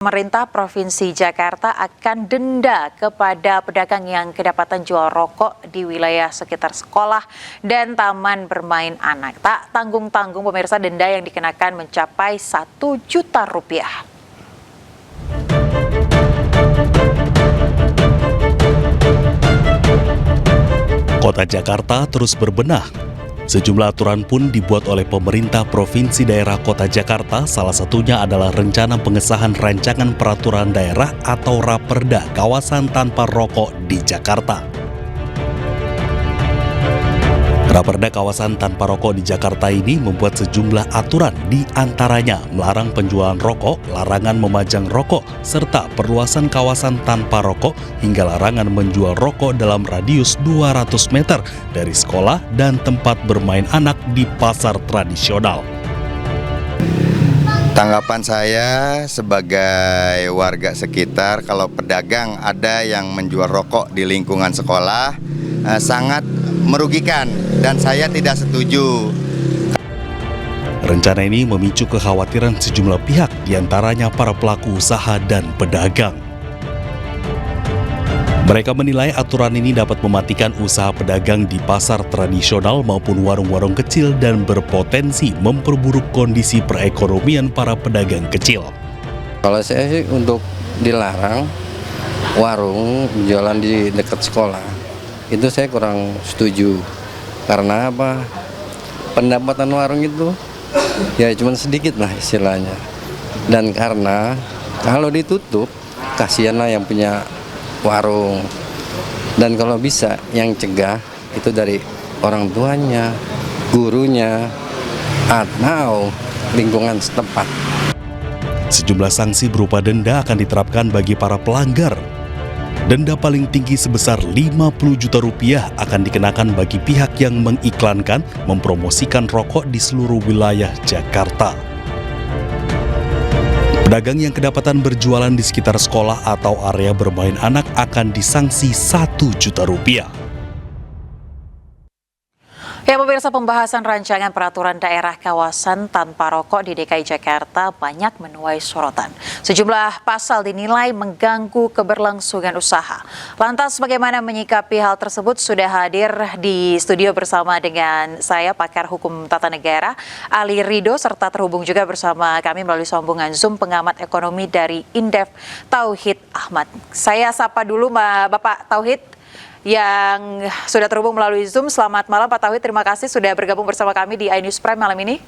Pemerintah Provinsi Jakarta akan denda kepada pedagang yang kedapatan jual rokok di wilayah sekitar sekolah dan taman bermain anak. Tak tanggung-tanggung pemirsa, denda yang dikenakan mencapai Rp1 juta. Kota Jakarta terus berbenah. Sejumlah aturan pun dibuat oleh pemerintah Provinsi Daerah Kota Jakarta, salah satunya adalah rencana pengesahan rancangan peraturan daerah atau Raperda kawasan tanpa rokok di Jakarta. Raperda kawasan tanpa rokok di Jakarta ini membuat sejumlah aturan, di antaranya melarang penjualan rokok, larangan memajang rokok, serta perluasan kawasan tanpa rokok hingga larangan menjual rokok dalam radius 200 meter dari sekolah dan tempat bermain anak di pasar tradisional. Tanggapan saya sebagai warga sekitar, kalau pedagang ada yang menjual rokok di lingkungan sekolah sangat merugikan dan saya tidak setuju. Rencana ini memicu kekhawatiran sejumlah pihak, diantaranya para pelaku usaha dan pedagang. Mereka menilai aturan ini dapat mematikan usaha pedagang di pasar tradisional maupun warung-warung kecil dan berpotensi memperburuk kondisi perekonomian para pedagang kecil. Kalau saya sih untuk dilarang warung jualan di dekat sekolah, itu saya kurang setuju. Karena apa? Pendapatan warung itu ya cuma sedikit lah istilahnya. Dan karena kalau ditutup, kasihanlah yang punya warung. Dan kalau bisa yang cegah itu dari orang tuanya, gurunya, atau lingkungan setempat. Sejumlah sanksi berupa denda akan diterapkan bagi para pelanggar. Denda paling tinggi sebesar Rp50 juta akan dikenakan bagi pihak yang mengiklankan, mempromosikan rokok di seluruh wilayah Jakarta. Pedagang yang kedapatan berjualan di sekitar sekolah atau area bermain anak akan disanksi Rp1 juta. Ya pemirsa, pembahasan rancangan peraturan daerah kawasan tanpa rokok di DKI Jakarta banyak menuai sorotan. Sejumlah pasal dinilai mengganggu keberlangsungan usaha. Lantas bagaimana menyikapi hal tersebut? Sudah hadir di studio bersama dengan saya pakar hukum tata negara Ali Ridho, serta terhubung juga bersama kami melalui sambungan Zoom pengamat ekonomi dari Indef Tauhid Ahmad. Saya sapa dulu Bapak Tauhid yang sudah terhubung melalui Zoom. Selamat malam Pak Tauhid, terima kasih sudah bergabung bersama kami di iNews Prime malam ini.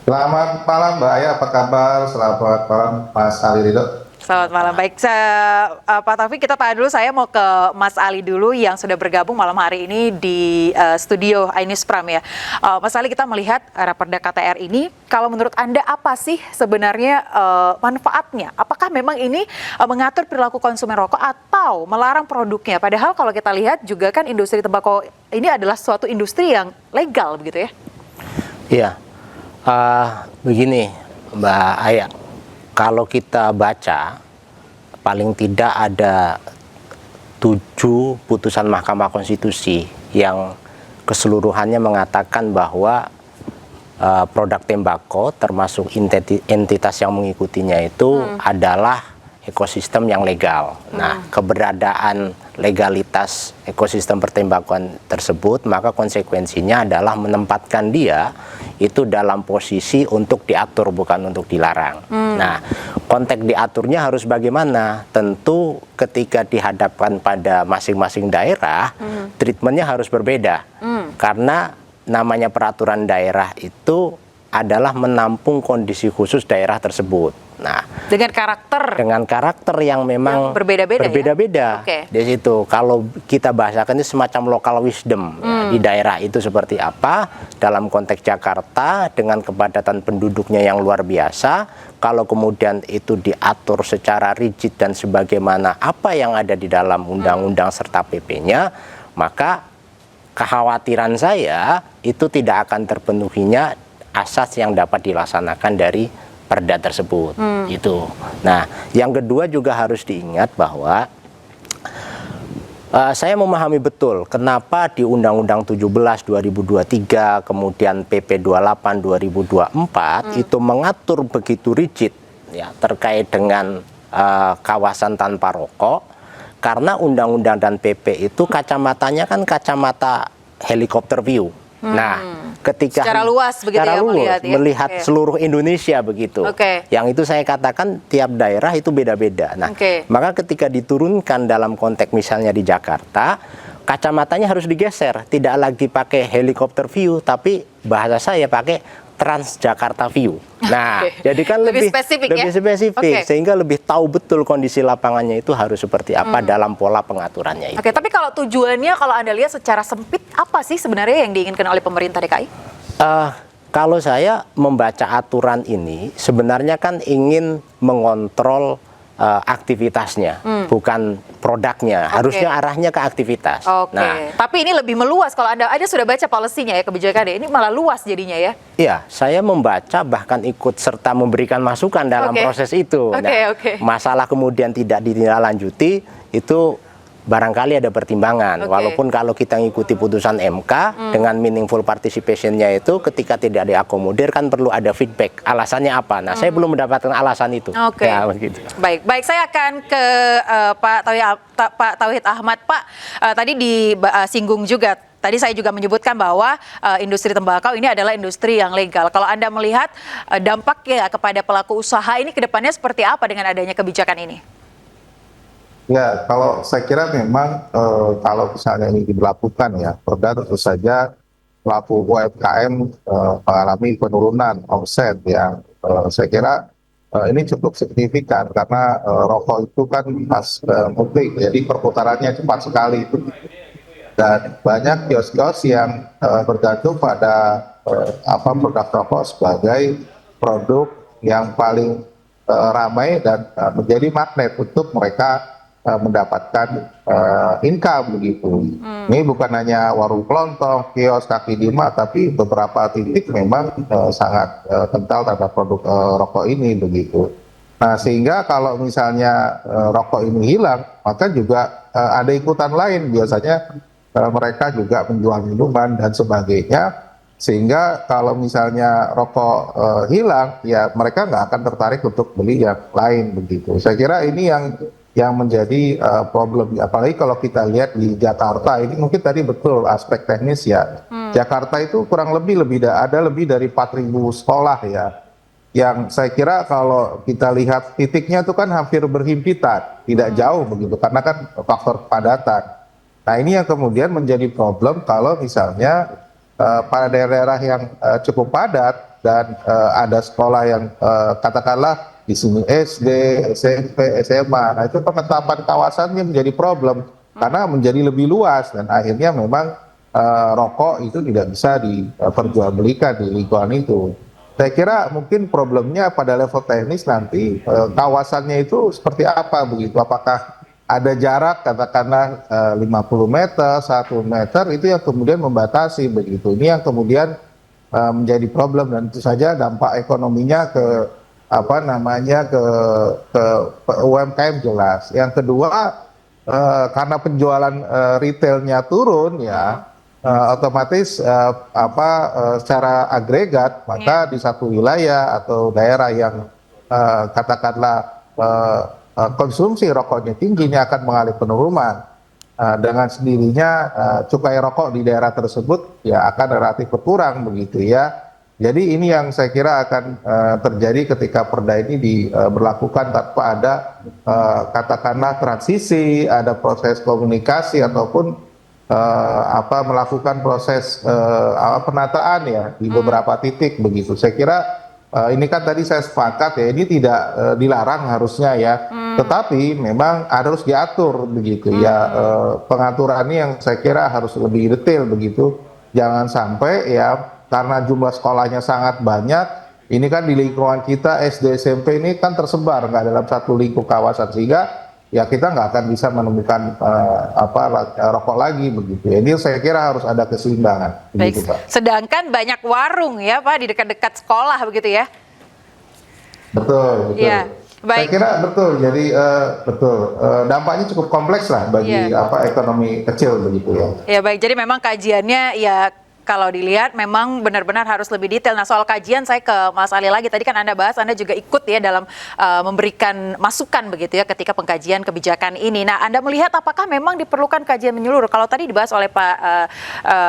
Selamat malam Mbak Aya, apa kabar? Selamat malam Mas Ali Ridho. Selamat malam, baik. Pak Taufik, kita tahan dulu, saya mau ke Mas Ali dulu yang sudah bergabung malam hari ini di studio iNews Prime ya. Mas Ali, kita melihat Raperda KTR ini, kalau menurut Anda apa sih sebenarnya manfaatnya? Apakah memang ini mengatur perilaku konsumen rokok atau melarang produknya? Padahal kalau kita lihat juga kan industri tembakau ini adalah suatu industri yang legal begitu ya? Iya, begini Mbak Aya. Kalau kita baca, paling tidak ada 7 putusan Mahkamah Konstitusi yang keseluruhannya mengatakan bahwa produk tembakau termasuk entitas yang mengikutinya itu adalah ekosistem yang legal. Nah, keberadaan legalitas ekosistem pertembakuan tersebut, maka konsekuensinya adalah menempatkan dia itu dalam posisi untuk diatur, bukan untuk dilarang. Nah, konteks diaturnya harus bagaimana? Tentu ketika dihadapkan pada masing-masing daerah, treatmentnya harus berbeda. Karena namanya peraturan daerah itu adalah menampung kondisi khusus daerah tersebut. Nah, dengan karakter yang memang berbeda-beda ya? Di situ. Kalau kita bahasakan itu semacam local wisdom ya, di daerah itu seperti apa. Dalam konteks Jakarta dengan kepadatan penduduknya yang luar biasa, kalau kemudian itu diatur secara rigid dan sebagaimana apa yang ada di dalam undang-undang serta PP-nya, maka kekhawatiran saya itu tidak akan terpenuhinya asas yang dapat dilaksanakan dari perda tersebut. Itu. Nah, yang kedua juga harus diingat bahwa saya memahami betul kenapa di Undang-Undang 17 2023 kemudian PP 28 2024 itu mengatur begitu rigid ya terkait dengan kawasan tanpa rokok, karena undang-undang dan PP itu kacamatanya kan kacamata helikopter view. Nah, ketika secara luas begitu secara ya, luas, melihat Oke. seluruh Indonesia begitu. Oke. Yang itu saya katakan tiap daerah itu beda-beda. Nah, Oke. maka ketika diturunkan dalam konteks misalnya di Jakarta, kacamatanya harus digeser, tidak lagi pakai helikopter view, tapi bahasa saya pakai Transjakarta View. Nah, Oke. jadi kan Lebih lebih spesifik ya? lebih spesifik, Oke. sehingga lebih tahu betul kondisi lapangannya itu harus seperti apa dalam pola pengaturannya itu. Oke, tapi kalau tujuannya kalau Anda lihat secara sempit, apa sih sebenarnya yang diinginkan oleh pemerintah DKI? Kalau saya membaca aturan ini, sebenarnya kan ingin mengontrol aktivitasnya, bukan produknya. Harusnya arahnya ke aktivitas. Oke, Nah, tapi ini lebih meluas. Kalau Anda sudah baca policy-nya ya, kebijakannya, ini malah luas jadinya ya. iya, saya membaca bahkan ikut serta memberikan masukan dalam Oke. proses itu. Oke. Masalah kemudian tidak ditindaklanjuti itu barangkali ada pertimbangan. Oke. Walaupun kalau kita ngikuti putusan MK dengan meaningful participation-nya itu ketika tidak diakomodir kan perlu ada feedback. Alasannya apa? Nah, saya belum mendapatkan alasan itu. Oke. Ya, begitu. Baik, saya akan ke Pak Tauhid Ahmad. Pak, tadi disinggung juga. Tadi saya juga menyebutkan bahwa industri tembakau ini adalah industri yang legal. Kalau Anda melihat dampaknya kepada pelaku usaha ini ke depannya seperti apa dengan adanya kebijakan ini? Ya, kalau saya kira memang kalau misalnya ini diberlakukan ya, Perda tentu saja pelaku UMKM mengalami penurunan omset yang saya kira ini cukup signifikan karena rokok itu kan pas mudik, jadi perputarannya cepat sekali itu. Dan banyak kios-kios yang bergantung pada produk rokok sebagai produk yang paling ramai dan menjadi magnet untuk mereka mendapatkan income begitu. Ini bukan hanya warung kelontong, kios kaki lima, tapi beberapa titik memang sangat kental terhadap produk rokok ini begitu. Nah, sehingga kalau misalnya rokok ini hilang, maka juga ada ikutan lain. Biasanya mereka juga menjual minuman dan sebagainya. Sehingga kalau misalnya rokok hilang, ya mereka nggak akan tertarik untuk beli yang lain begitu. Saya kira ini yang menjadi problem, apalagi kalau kita lihat di Jakarta ini mungkin tadi betul aspek teknis ya. Jakarta itu kurang lebih ada lebih dari 4.000 sekolah ya, yang saya kira kalau kita lihat titiknya itu kan hampir berhimpitan, tidak jauh begitu karena kan faktor kepadatan. Nah, ini yang kemudian menjadi problem kalau misalnya pada daerah-daerah yang cukup padat dan ada sekolah yang katakanlah di sini SD, SMP, SMA. Nah, itu penetapan kawasannya menjadi problem karena menjadi lebih luas dan akhirnya memang rokok itu tidak bisa diperjualbelikan di lingkungan itu. Saya kira mungkin problemnya pada level teknis nanti kawasannya itu seperti apa begitu. Apakah ada jarak katakanlah 50 meter, 1 meter itu yang kemudian membatasi begitu. Ini yang kemudian menjadi problem dan tentu saja dampak ekonominya ke UMKM jelas. Yang kedua karena penjualan retailnya turun ya otomatis secara agregat maka di satu wilayah atau daerah yang katakanlah konsumsi rokoknya tinggi ini akan mengalami penurunan. Dengan sendirinya cukai rokok di daerah tersebut ya akan relatif berkurang begitu ya. Jadi ini yang saya kira akan terjadi ketika perda ini diberlakukan tanpa ada katakanlah transisi, ada proses komunikasi ataupun melakukan proses penataan ya di beberapa titik begitu. Saya kira ini kan tadi saya sepakat ya ini tidak dilarang harusnya ya, tetapi memang harus diatur begitu ya. Pengaturannya yang saya kira harus lebih detail begitu. Jangan sampai ya karena jumlah sekolahnya sangat banyak, ini kan di lingkungan kita SD SMP ini kan tersebar nggak dalam satu lingkup kawasan sehingga ya kita nggak akan bisa menemukan rokok lagi begitu. Ini saya kira harus ada keseimbangan. Baik. Begitu, Pak. Sedangkan banyak warung ya Pak di dekat-dekat sekolah begitu ya. Betul. Iya. Saya Baik. kira betul. Jadi dampaknya cukup kompleks lah bagi Iya. ekonomi kecil begitu ya. Ya baik, jadi memang kajiannya ya kalau dilihat memang benar-benar harus lebih detail. Nah, soal kajian saya ke Mas Ali lagi. Tadi kan Anda bahas, Anda juga ikut ya dalam memberikan masukan begitu ya ketika pengkajian kebijakan ini. Nah, Anda melihat apakah memang diperlukan kajian menyeluruh? Kalau tadi dibahas oleh Pak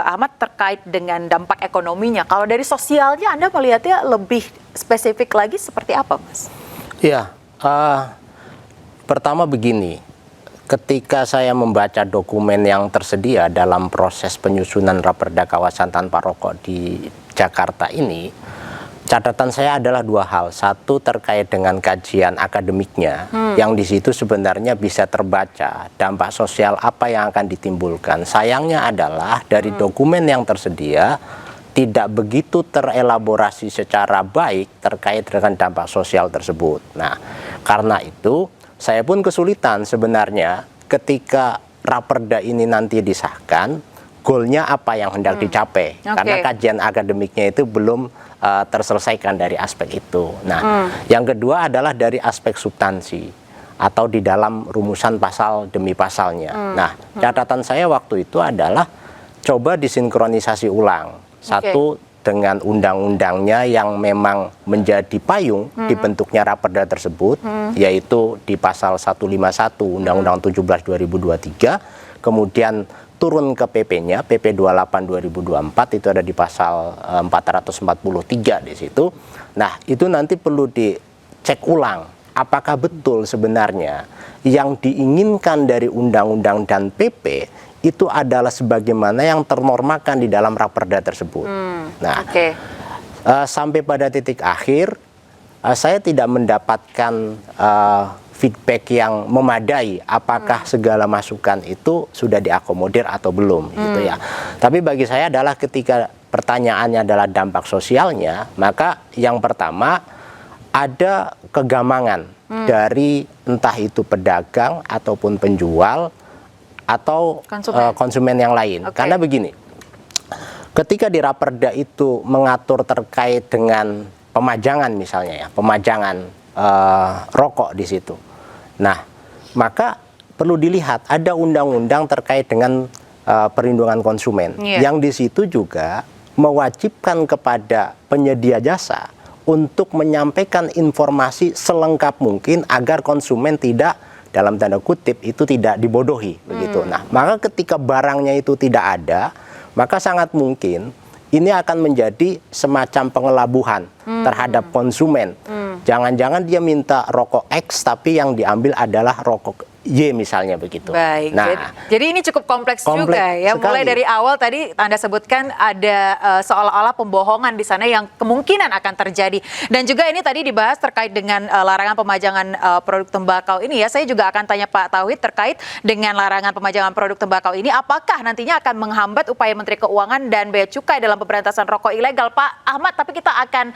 Ahmad terkait dengan dampak ekonominya. Kalau dari sosialnya Anda melihatnya lebih spesifik lagi seperti apa, Mas? Ya, pertama begini. Ketika saya membaca dokumen yang tersedia dalam proses penyusunan Raperda kawasan tanpa rokok di Jakarta ini, catatan saya adalah dua hal. Satu terkait dengan kajian akademiknya, yang di situ sebenarnya bisa terbaca dampak sosial apa yang akan ditimbulkan. Sayangnya adalah dari dokumen yang tersedia tidak begitu terelaborasi secara baik terkait dengan dampak sosial tersebut. Nah, karena itu saya pun kesulitan sebenarnya ketika Raperda ini nanti disahkan, goalnya apa yang hendak dicapai. Karena kajian akademiknya itu belum terselesaikan dari aspek itu. Nah, yang kedua adalah dari aspek substansi atau di dalam rumusan pasal demi pasalnya. Nah, catatan saya waktu itu adalah coba disinkronisasi ulang. Satu, dengan undang-undangnya yang memang menjadi payung dibentuknya Raperda tersebut, yaitu di pasal 151 Undang-Undang 17 2023, kemudian turun ke PP-nya, PP 28 2024 itu ada di pasal 443 di situ. Nah, itu nanti perlu dicek ulang apakah betul sebenarnya yang diinginkan dari undang-undang dan PP itu adalah sebagaimana yang ternormakan di dalam Raperda tersebut. Nah, sampai pada titik akhir, saya tidak mendapatkan feedback yang memadai apakah segala masukan itu sudah diakomodir atau belum, gitu ya. Tapi bagi saya adalah ketika pertanyaannya adalah dampak sosialnya, maka yang pertama ada kegamangan dari entah itu pedagang ataupun penjual atau konsumen yang lain. Karena begini, ketika di Raperda itu mengatur terkait dengan pemajangan misalnya ya, pemajangan rokok di situ. Nah, maka perlu dilihat ada undang-undang terkait dengan perlindungan konsumen yang di situ juga mewajibkan kepada penyedia jasa untuk menyampaikan informasi selengkap mungkin agar konsumen tidak, dalam tanda kutip, itu tidak dibodohi begitu. Nah, maka ketika barangnya itu tidak ada, maka sangat mungkin ini akan menjadi semacam pengelabuhan terhadap konsumen. Jangan-jangan dia minta rokok X tapi yang diambil adalah rokok Y misalnya begitu. Baik, nah, jadi ini cukup kompleks juga ya. Sekali. Mulai dari awal tadi Anda sebutkan ada seolah-olah pembohongan di sana yang kemungkinan akan terjadi. Dan juga ini tadi dibahas terkait dengan larangan pemajangan produk tembakau ini ya. Saya juga akan tanya Pak Tauhid terkait dengan larangan pemajangan produk tembakau ini. Apakah nantinya akan menghambat upaya Menteri Keuangan dan Bea Cukai dalam pemberantasan rokok ilegal? Pak Ahmad, tapi kita akan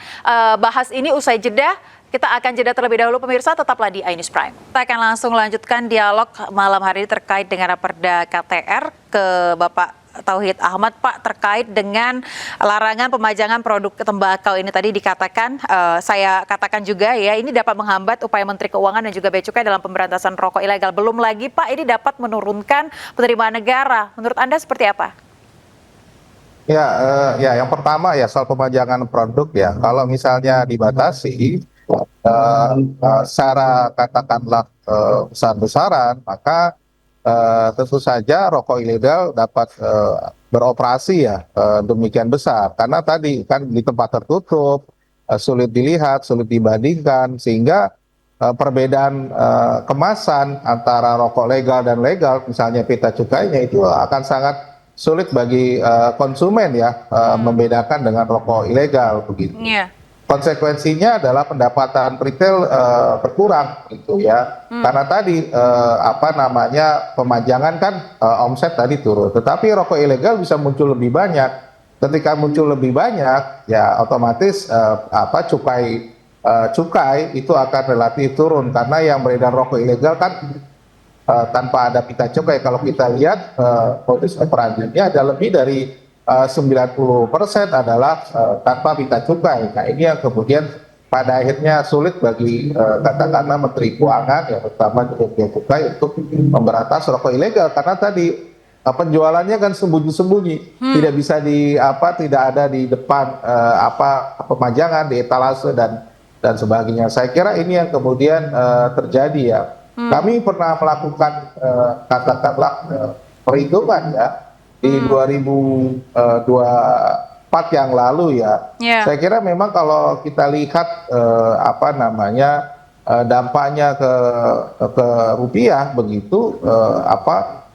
bahas ini usai jeda. Kita akan jeda terlebih dahulu pemirsa, tetaplah di iNews Prime. Kita akan langsung lanjutkan dialog malam hari ini terkait dengan Raperda KTR ke Bapak Tauhid Ahmad. Pak, terkait dengan larangan pemajangan produk tembakau ini tadi dikatakan, saya katakan juga ya, ini dapat menghambat upaya Menteri Keuangan dan juga Bea Cukai dalam pemberantasan rokok ilegal. Belum lagi Pak, ini dapat menurunkan penerimaan negara. Menurut Anda seperti apa? Ya, yang pertama ya soal pemajangan produk ya. Kalau misalnya dibatasi secara katakanlah besar-besaran, maka tentu saja rokok ilegal dapat beroperasi ya demikian besar. Karena tadi kan di tempat tertutup, sulit dilihat, sulit dibandingkan, sehingga perbedaan kemasan antara rokok legal dan legal, misalnya pita cukainya itu akan sangat sulit bagi konsumen ya membedakan dengan rokok ilegal begitu. Konsekuensinya adalah pendapatan retail berkurang gitu ya. Karena tadi pemajangan kan omset tadi turun. Tetapi rokok ilegal bisa muncul lebih banyak. Ketika muncul lebih banyak ya otomatis cukai itu akan relatif turun karena yang beredar rokok ilegal kan tanpa ada pita cukai. Kalau kita lihat modus operandinya ada lebih dari 90% adalah tanpa pita cukai. Nah, ini yang kemudian pada akhirnya sulit bagi katakanlah Menteri Keuangan yang pertama juga Bea Cukai untuk memberantas rokok ilegal karena tadi penjualannya kan sembunyi-sembunyi, tidak bisa tidak ada di depan pemajangan, di etalase dan sebagainya. Saya kira ini yang kemudian terjadi ya. Kami pernah melakukan katakanlah perhitungan ya di 2024 yang lalu ya. Yeah. Saya kira memang kalau kita lihat dampaknya ke rupiah begitu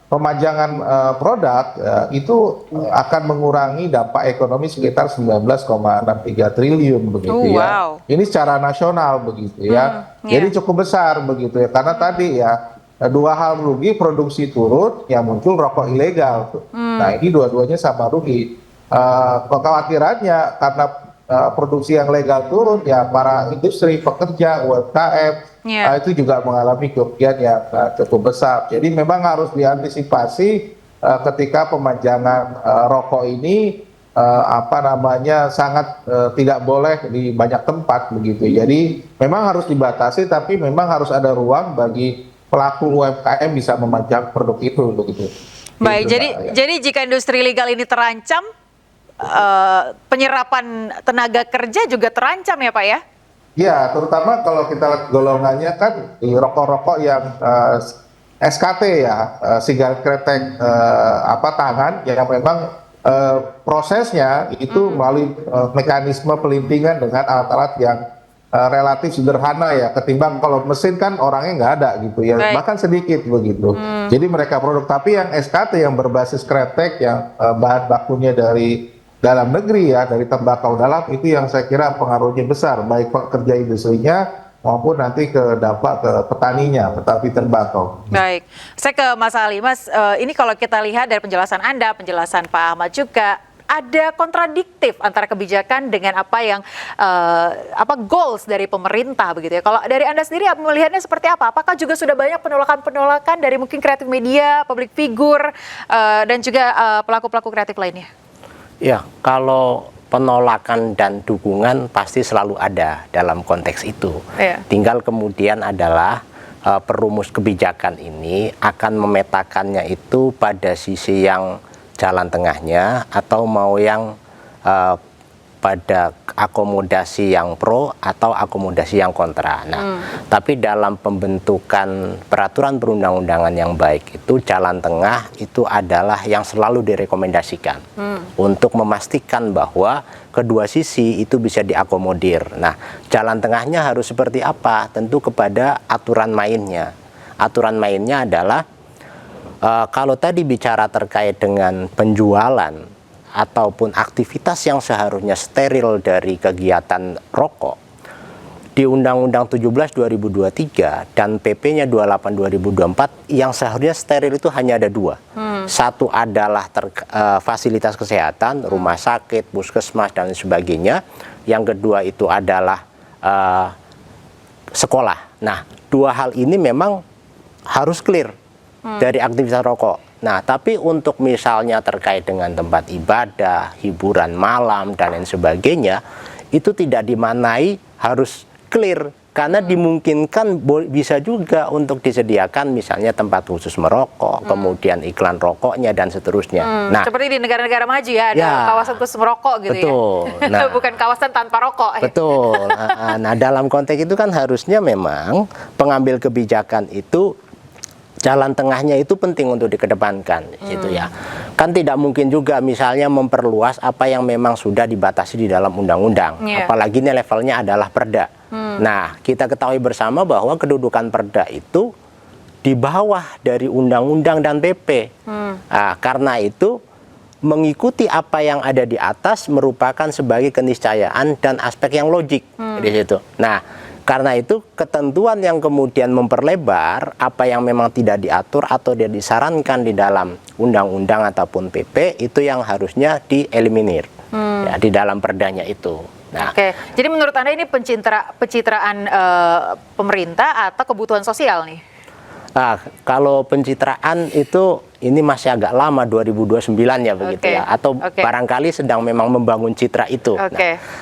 pemajangan produk itu akan mengurangi dampak ekonomi sekitar 19,63 triliun begitu ya. Wow. Ini secara nasional begitu ya. Jadi cukup besar begitu ya, karena tadi ya dua hal rugi, produksi turun, yang muncul rokok ilegal. Nah ini dua-duanya sama rugi. Kekhawatirannya karena produksi yang legal turun ya, para industri, pekerja, UMKM itu juga mengalami kerugian yang cukup besar. Jadi memang harus diantisipasi ketika pemajangan rokok ini sangat tidak boleh di banyak tempat begitu. Jadi memang harus dibatasi, tapi memang harus ada ruang bagi pelaku UMKM bisa memajang produk itu begitu. Baik, gitu, jadi jika industri legal ini terancam, penyerapan tenaga kerja juga terancam ya Pak ya? Ya, terutama kalau kita lihat golongannya kan di rokok-rokok yang SKT ya, sigaret kretek tangan yang memang prosesnya itu melalui mekanisme pelintingan dengan alat-alat yang relatif sederhana ya, ketimbang kalau mesin kan orangnya nggak ada gitu ya. Baik. Bahkan sedikit begitu. Jadi mereka produk, tapi yang SKT yang berbasis kretek yang bahan bakunya dari dalam negeri ya, dari tembakau dalam, itu yang saya kira pengaruhnya besar, baik pekerja industrinya maupun nanti ke dampak ke petaninya, petani tembakau. Baik, saya ke Mas Ali. Mas, ini kalau kita lihat dari penjelasan Anda, penjelasan Pak Ahmad juga, ada kontradiktif antara kebijakan dengan apa yang goals dari pemerintah begitu ya. Kalau dari Anda sendiri melihatnya seperti apa? Apakah juga sudah banyak penolakan-penolakan dari mungkin kreatif media, public figure, dan juga pelaku-pelaku kreatif lainnya? Ya, kalau penolakan dan dukungan pasti selalu ada dalam konteks itu. Iya. Tinggal kemudian adalah perumus kebijakan ini akan memetakannya itu pada sisi yang jalan tengahnya atau mau yang pada akomodasi yang pro atau akomodasi yang kontra. Nah, tapi dalam pembentukan peraturan perundang-undangan yang baik itu jalan tengah itu adalah yang selalu direkomendasikan untuk memastikan bahwa kedua sisi itu bisa diakomodir. Nah, jalan tengahnya harus seperti apa? Tentu kepada aturan mainnya. Aturan mainnya adalah kalau tadi bicara terkait dengan penjualan ataupun aktivitas yang seharusnya steril dari kegiatan rokok, di Undang-Undang 17 2023 dan PP-nya 28 2024 yang seharusnya steril itu hanya ada dua. Satu adalah fasilitas kesehatan, rumah sakit, puskesmas dan sebagainya. Yang kedua itu adalah sekolah. Nah, dua hal ini memang harus clear dari aktivitas rokok. Nah, tapi untuk misalnya terkait dengan tempat ibadah, hiburan malam, dan lain sebagainya, itu tidak dimanai harus clear. Karena dimungkinkan bisa juga untuk disediakan misalnya tempat khusus merokok, kemudian iklan rokoknya, dan seterusnya. Nah, seperti di negara-negara maju ya, ada kawasan khusus merokok gitu betul. Ya. Nah, bukan kawasan tanpa rokok. Betul. Nah, dalam konteks itu kan harusnya memang pengambil kebijakan itu jalan tengahnya itu penting untuk dikedepankan, gitu ya. Kan tidak mungkin juga misalnya memperluas apa yang memang sudah dibatasi di dalam undang-undang, apalagi ini levelnya adalah perda. Nah, kita ketahui bersama bahwa kedudukan perda itu di bawah dari undang-undang dan PP. Nah, karena itu mengikuti apa yang ada di atas merupakan sebagai keniscayaan dan aspek yang logik di situ. Nah, karena itu ketentuan yang kemudian memperlebar apa yang memang tidak diatur atau tidak disarankan di dalam undang-undang ataupun PP itu yang harusnya dieliminir ya, di dalam perdanya itu. Nah, Oke, jadi menurut Anda ini pencitraan pemerintah atau kebutuhan sosial nih? Kalau pencitraan itu ini masih agak lama 2029 ya begitu ya, atau barangkali sedang memang membangun citra itu.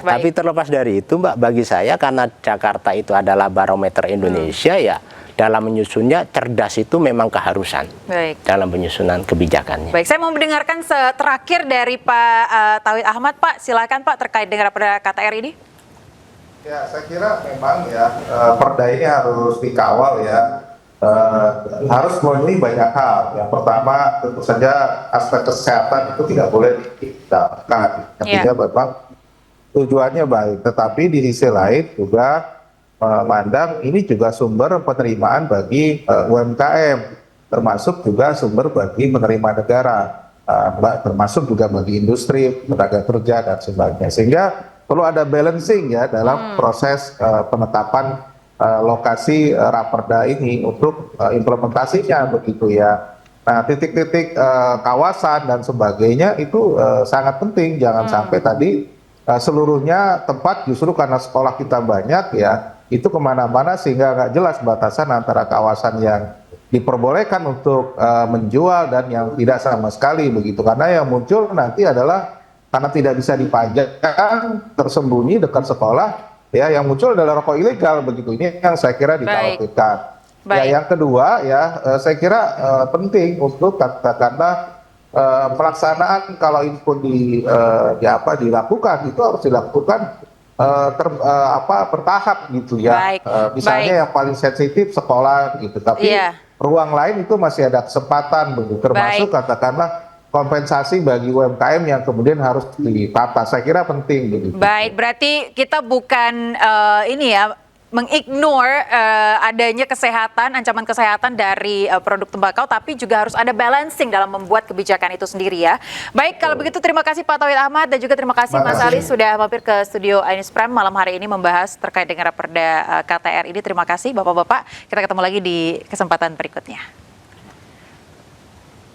Tapi terlepas dari itu Mbak, bagi saya karena Jakarta itu adalah barometer Indonesia ya, dalam menyusunnya cerdas itu memang keharusan Baik. dalam penyusunan kebijakannya. Baik, saya mau mendengarkan terakhir dari Pak Tauhid Ahmad, Pak. Silakan Pak terkait dengan perda KTR ini. Ya, saya kira memang ya perda ini harus dikawal ya. Harus memenuhi banyak hal. Yang pertama tentu saja aspek kesehatan itu tidak boleh ditinggalkan. Artinya memang tujuannya baik, tetapi di sisi lain juga memandang ini juga sumber penerimaan bagi UMKM, termasuk juga sumber bagi penerima negara, termasuk juga bagi industri, tenaga kerja dan sebagainya. Sehingga perlu ada balancing ya dalam proses penetapan lokasi raperda ini untuk implementasinya begitu ya. Nah, titik-titik kawasan dan sebagainya itu sangat penting. Jangan sampai tadi seluruhnya tempat justru karena sekolah kita banyak ya, itu kemana-mana sehingga nggak jelas batasan antara kawasan yang diperbolehkan untuk menjual dan yang tidak sama sekali begitu. Karena yang muncul nanti adalah karena tidak bisa dipajang, tersembunyi dekat sekolah, ya yang muncul adalah rokok ilegal begitu. Ini yang saya kira dikhawatirkan. Ya, yang kedua ya saya kira penting untuk katakanlah pelaksanaan kalau itu pun dilakukan itu harus dilakukan bertahap gitu ya. Misalnya yang paling sensitif sekolah gitu, tapi ruang lain itu masih ada kesempatan begitu, termasuk katakanlah kompensasi bagi UMKM yang kemudian harus ditata. Saya kira penting begitu. Baik, berarti kita bukan mengignore adanya ancaman kesehatan dari produk tembakau, tapi juga harus ada balancing dalam membuat kebijakan itu sendiri ya. Baik, kalau begitu terima kasih Pak Tauhid Ahmad dan juga terima kasih Mas Ali sudah mampir ke studio Ainus Prime malam hari ini membahas terkait dengan raperda KTR ini. Terima kasih Bapak-Bapak. Kita ketemu lagi di kesempatan berikutnya.